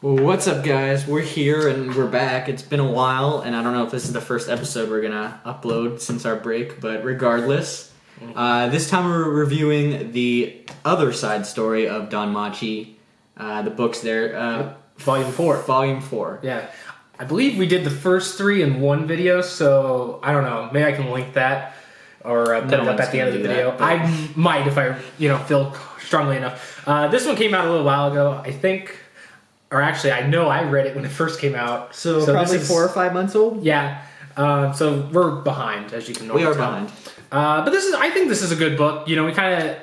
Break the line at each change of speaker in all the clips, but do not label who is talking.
Well, what's up, guys? We're here and we're back. It's been a while, and I don't know if this is the first episode we're gonna upload since our break, but regardless, this time we're reviewing the other side story of Danmachi, the books there.
Volume 4.
Volume 4.
Yeah. I believe we did the first 3 in one video, so I don't know. Maybe I can link that or put it up at the end of the video. I might if I feel strongly enough. This one came out a little while ago, I think. Or actually, I know I read it when it first came out.
So probably 4 or 5 months old?
Yeah. So we're behind, as you can normally
tell.
We are behind. But I think this is a good book. We kind of,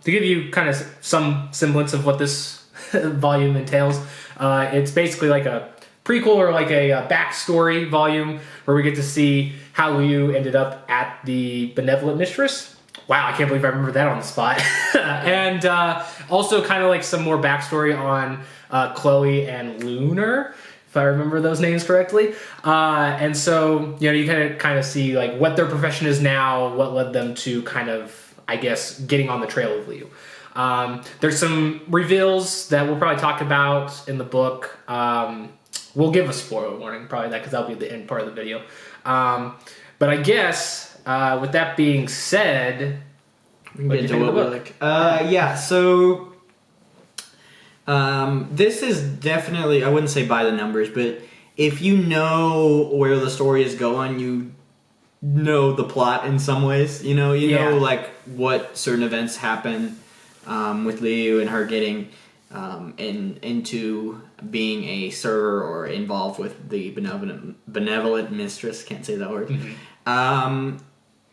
to give you kind of some semblance of what this volume entails, it's basically like a prequel or like a backstory volume where we get to see how Lyu ended up at the Benevolent Mistress. Wow, I can't believe I remember that on the spot. And also kind of like some more backstory on Chloe and Lunar, if I remember those names correctly. And so, you kind of see like what their profession is now, what led them to kind of, I guess, getting on the trail of Lyu. There's some reveals that we'll probably talk about in the book. We'll give a spoiler warning, probably that, because that'll be the end part of the video. But I guess, with that being said,
we can get into what we like. Yeah, so this is definitely, I wouldn't say by the numbers, but if you know where the story is going, you know the plot in some ways. You know like what certain events happen with Lyu and her getting into being a server or involved with the benevolent mistress. Can't say that word. Mm-hmm.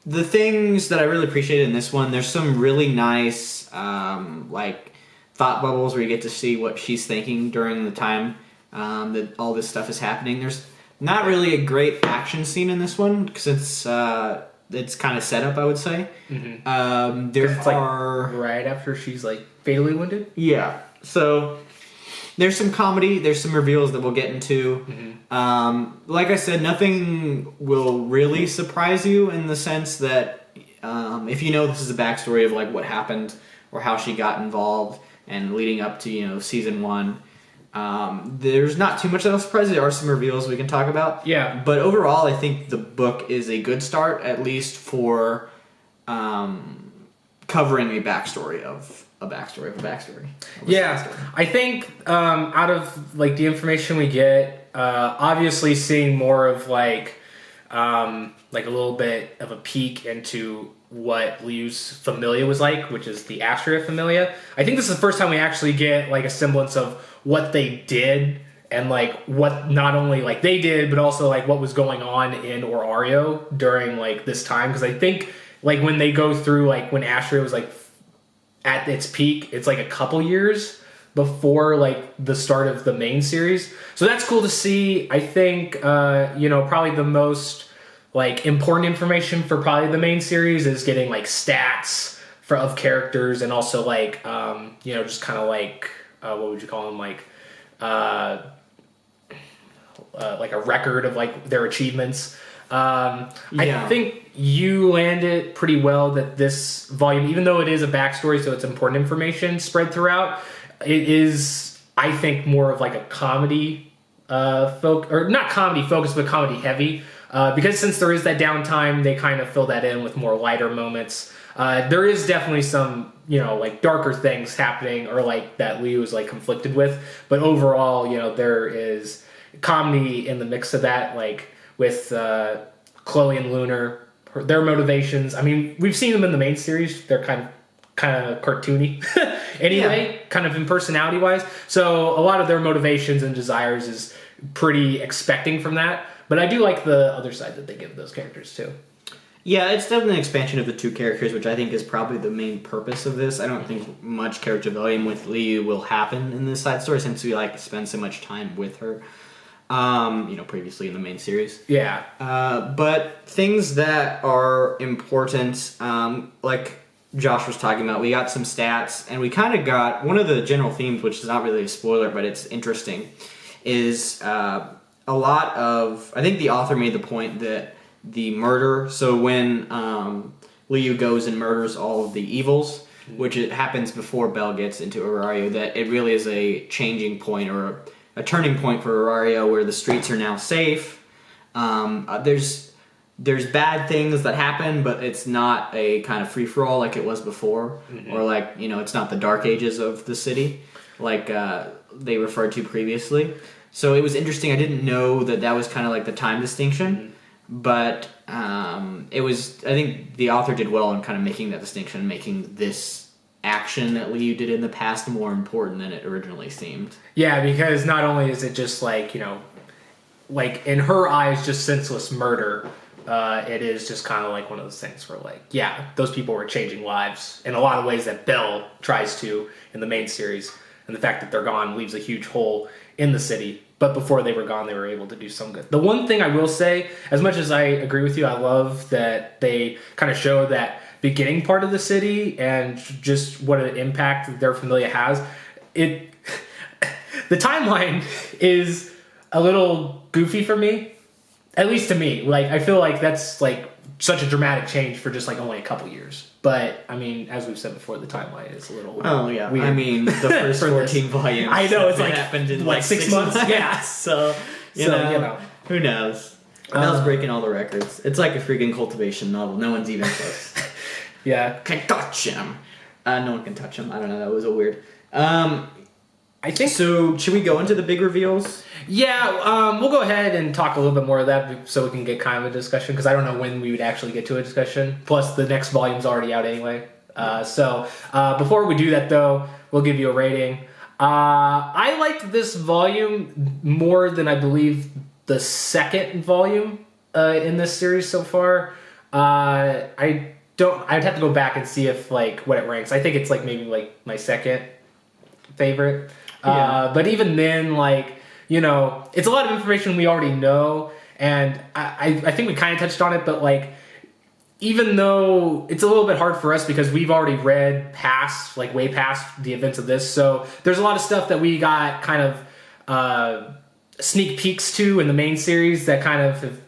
The things that I really appreciated in this one, there's some really nice thought bubbles where you get to see what she's thinking during the time that all this stuff is happening. There's not really a great action scene in this one because it's kind of set up, I would say. Mm-hmm.
Right after she's fatally wounded.
Yeah. So there's some comedy. There's some reveals that we'll get into. Mm-hmm. Like I said, nothing will really surprise you in the sense that if you know this is a backstory of what happened or how she got involved and leading up to season 1. There's not too much that'll surprise you. There are some reveals we can talk about.
Yeah.
But overall, I think the book is a good start, at least for covering a backstory of a backstory of a backstory.
Yeah. I think out of the information we get, obviously seeing more of a little bit of a peek into what Lyu's Familia was like, which is the Astria Familia. I think this is the first time we actually get a semblance of what they did and what not only they did, but also what was going on in Orario during this time. Because I think when they go through when Astria was at its peak, it's a couple years before the start of the main series. So that's cool to see. I think probably the most important information for probably the main series is getting stats of characters and also just kind of what would you call them, a record of their achievements. I think you landed pretty well that this volume, even though it is a backstory, so it's important information spread throughout, it is, I think, more of a comedy or not comedy focused, but comedy heavy. Because since there is that downtime, they kind of fill that in with more lighter moments. There is definitely some, darker things happening or that Lyu is conflicted with. But overall, there is comedy in the mix of that, with Chloe and Lunar, their motivations. I mean, we've seen them in the main series. They're kind of cartoony anyway, kind of in personality wise. So a lot of their motivations and desires is pretty expecting from that. But I do like the other side that they give those characters too.
Yeah, it's definitely an expansion of the two characters, which I think is probably the main purpose of this. I don't think much character development with Lyu will happen in this side story since we spend so much time with her. Previously in the main series.
Yeah.
But things that are important, like Josh was talking about, we got some stats, and we kind of got one of the general themes, which is not really a spoiler, but it's interesting, is a lot of, I think the author made the point that the murder, so when Lyu goes and murders all of the evils, which it happens before Belle gets into Orario, that it really is a changing point or a turning point for Auraria where the streets are now safe. There's bad things that happen, but it's not a kind of free-for-all like it was before. Or like, it's not the dark ages of the city like they referred to previously. So it was interesting. I didn't know that was kind of like the time distinction, but it was, I think the author did well in kind of making that distinction, making this action that Lyu did in the past more important than it originally seemed.
Yeah, because not only is it just like, like in her eyes, just senseless murder, it is just kind of like one of those things where like, yeah, those people were changing lives in a lot of ways that Belle tries to in the main series. And the fact that they're gone leaves a huge hole in the city. But before they were gone, they were able to do some good. The one thing I will say, as much as I agree with you, I love that they kind of show that beginning part of the city and just what an impact their Familia has. The timeline is a little goofy for me, at least to me. Like, I feel like that's like such a dramatic change for just like only a couple years. But I mean, as we've said before, the timeline is a little weird.
I mean, the first 14 volumes.
I know it's like
happened in
like 6 months. Yeah,
so you know, who knows? Mel's breaking all the records. It's like a freaking cultivation novel. No one's even close.
Yeah,
can't touch him. No one can touch him. I don't know. That was a weird.
I think
so. Should we go into the big reveals?
Yeah, we'll go ahead and talk a little bit more of that so we can get kind of a discussion, because I don't know when we would actually get to a discussion. Plus, the next volume's already out anyway. So before we do that, though, we'll give you a rating. I liked this volume more than I believe the second volume in this series so far. I'd have to go back and see if like what it ranks. I think it's like maybe like my second favorite.
Yeah.
But even then, like, it's a lot of information we already know, and I think we kind of touched on it, but like, even though it's a little bit hard for us because we've already read way past the events of this, so there's a lot of stuff that we got kind of sneak peeks to in the main series that kind of have,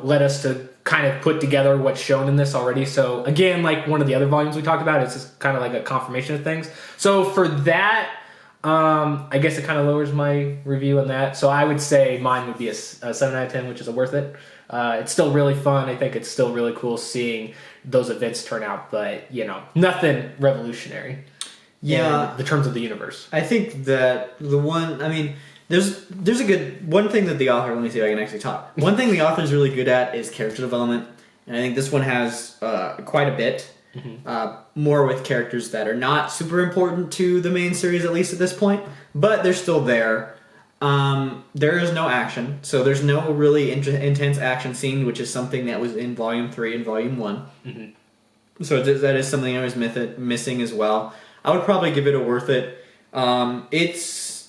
led us to kind of put together what's shown in this already. So again, like one of the other volumes we talked about, it's just kind of like a confirmation of things. So for that, I guess it kind of lowers my review on that. So I would say mine would be a 7 out of 10, which is a worth it. It's still really fun. I think it's still really cool seeing those events turn out, but nothing revolutionary.
Yeah,
in the terms of the universe.
I think that there's a good one thing that the author. Let me see if I can actually talk. One thing the author is really good at is character development, and I think this one has quite a bit. More with characters that are not super important to the main series, at least at this point, but they're still there. There is no action, so there's no really intense action scene, which is something that was in Volume 3 and Volume 1. So that is something I was missing as well. I would probably give it a worth it. It's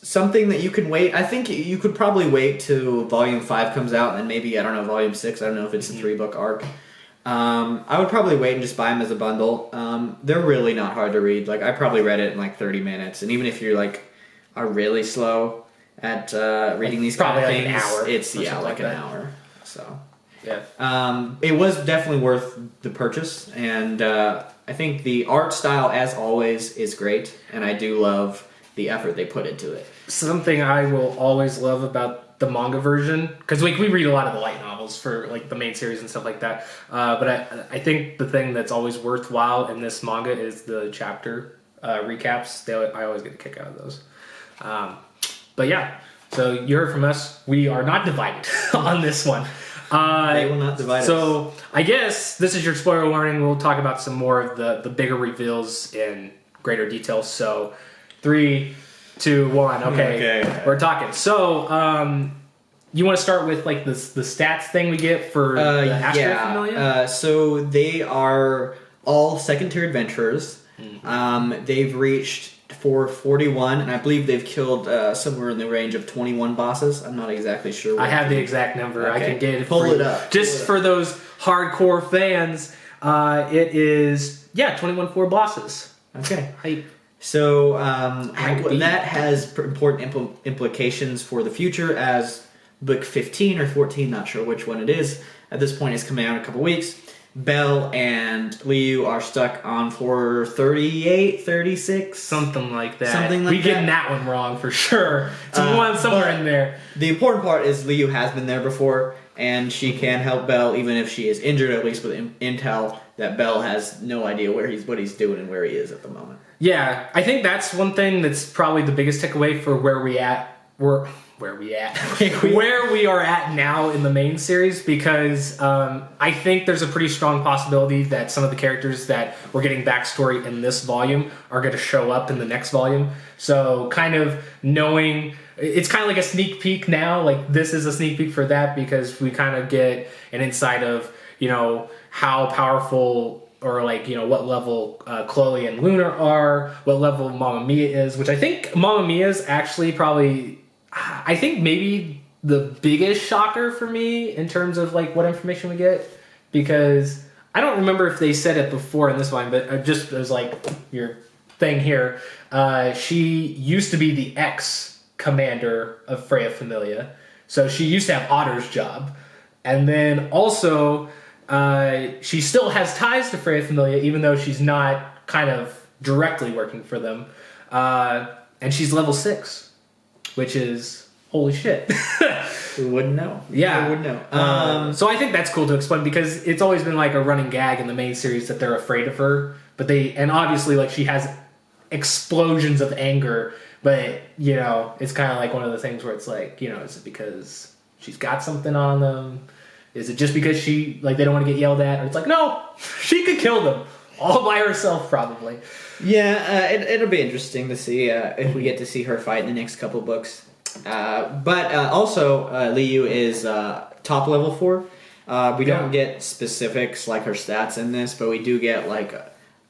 something that you can wait. I think you could probably wait till Volume 5 comes out, and then maybe, Volume 6. I don't know if it's a 3-book arc. I would probably wait and just buy them as a bundle. They're really not hard to read. Like, I probably read it in like 30 minutes, and even if you're like are really slow at reading these kind of things,
an hour.
It's like an hour. So
yeah,
it was definitely worth the purchase, and I think the art style, as always, is great, and I do love the effort they put into it.
Something I will always love about the manga version, because we read a lot of the light novels for like the main series and stuff like that, but I think the thing that's always worthwhile in this manga is the chapter recaps. I always get a kick out of those. But yeah, so you heard from us. We are not divided on this one.
They will not divide us.
So I guess this is your spoiler warning. We'll talk about some more of the bigger reveals in greater detail. So 3, 2, 1. Okay. We're talking. So you want to start with like the stats thing we get for the Astro Familia?
So they are all second-tier adventurers. They've reached 441, and I believe they've killed somewhere in the range of 21 bosses. I'm not exactly sure.
I have the exact number.
Okay.
I can get it.
Pull it up.
Just for those hardcore fans, it is 21 bosses.
Okay.
Hype.
So that has important implications for the future, as book 15 or 14, not sure which one it is, at this point is coming out in a couple weeks. Belle and Lyu are stuck on floor 38, 36.
Something like that.
Something like
we
that.
getting that one wrong for sure. It's one somewhere in there.
The important part is Lyu has been there before, and she can help Belle even if she is injured, at least with intel that Belle has no idea what he's doing and where he is at the moment.
Yeah, I think that's one thing that's probably the biggest takeaway for where we are at now in the main series, because I think there's a pretty strong possibility that some of the characters that we're getting backstory in this volume are going to show up in the next volume. So kind of knowing, it's kind of like a sneak peek now, like this is a sneak peek for that, because we kind of get an insight of, you know, how powerful or like, you know, what level Chloe and Luna are, what level Mamma Mia is, which I think Mamma Mia is actually probably, I think maybe the biggest shocker for me in terms of like what information we get, because I don't remember if they said it before in this one, but just as like your thing here, she used to be the ex-commander of Freya Familia, so she used to have Otter's job, and then also she still has ties to Freya Familia, even though she's not kind of directly working for them, and she's level 6. Which is holy shit.
Who wouldn't know?
Yeah.
Who wouldn't know?
So I think that's cool to explain, because it's always been like a running gag in the main series that they're afraid of her. And obviously like she has explosions of anger, but you know, it's kind of like one of the things where it's like, you know, is it because she's got something on them? Is it just because they don't want to get yelled at? Or it's like, no, she could kill them all by herself probably.
Yeah, it'll be interesting to see if we get to see her fight in the next couple books. But also, Lyu is top level 4. We don't get specifics like her stats in this, but we do get like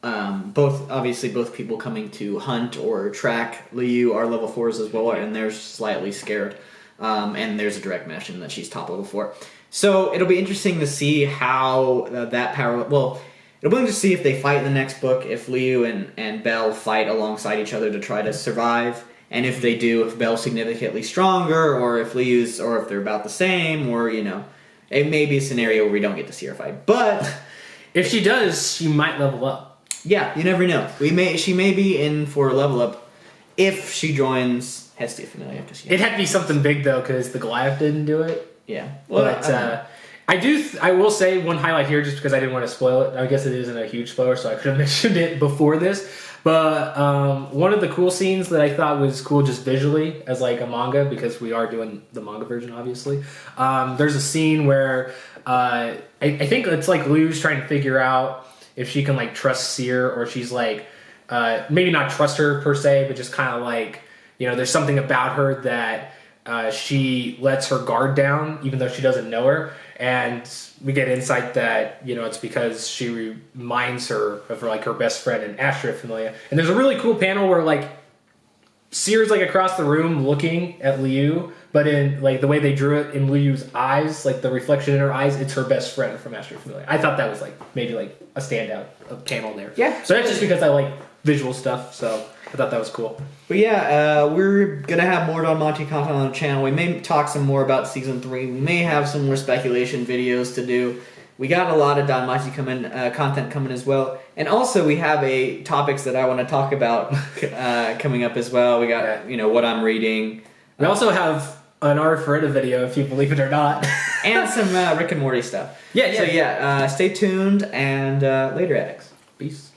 both people coming to hunt or track Lyu are level 4s as well, and they're slightly scared. And there's a direct mention that she's top level 4. So it'll be interesting to see how that power... Well, it'll be interesting to see if they fight in the next book, if Lyu and Belle fight alongside each other to try to survive, and if they do, if Belle's significantly stronger, or if they're about the same, or, you know, it may be a scenario where we don't get to see her fight. But
if she does, she might level up.
Yeah, you never know. She may be in for a level up if she joins Hestia Familia.
It had to be something big though, because the Goliath didn't do it.
Yeah.
Well, but I will say one highlight here, just because I didn't want to spoil it. I guess it isn't a huge spoiler, so I could have mentioned it before this. But one of the cool scenes that I thought was cool just visually as like a manga, because we are doing the manga version, obviously. There's a scene where I think it's like Lyu's trying to figure out if she can like trust Seer, or she's like maybe not trust her per se, but just kind of like, you know, there's something about her that she lets her guard down even though she doesn't know her. And we get insight that, you know, it's because she reminds her of like her best friend in Astria Familia. And there's a really cool panel where like Seer's like across the room looking at Lyu, but in like the way they drew it in Lyu's eyes, like the reflection in her eyes, it's her best friend from Astria Familia. I thought that was like maybe like a standout panel there.
Yeah.
So that's just because I like visual stuff, so I thought that was cool.
But yeah, we're gonna have more Danmachi content on the channel. We may talk some more about season 3. We may have some more speculation videos to do. We got a lot of Danmachi content coming as well, and also we have topics that I want to talk about coming up as well. We got what I'm reading.
We also have an Arifureta video, if you believe it or not,
and some Rick and Morty stuff.
Yeah.
So stay tuned, and later, Addicts.
Peace.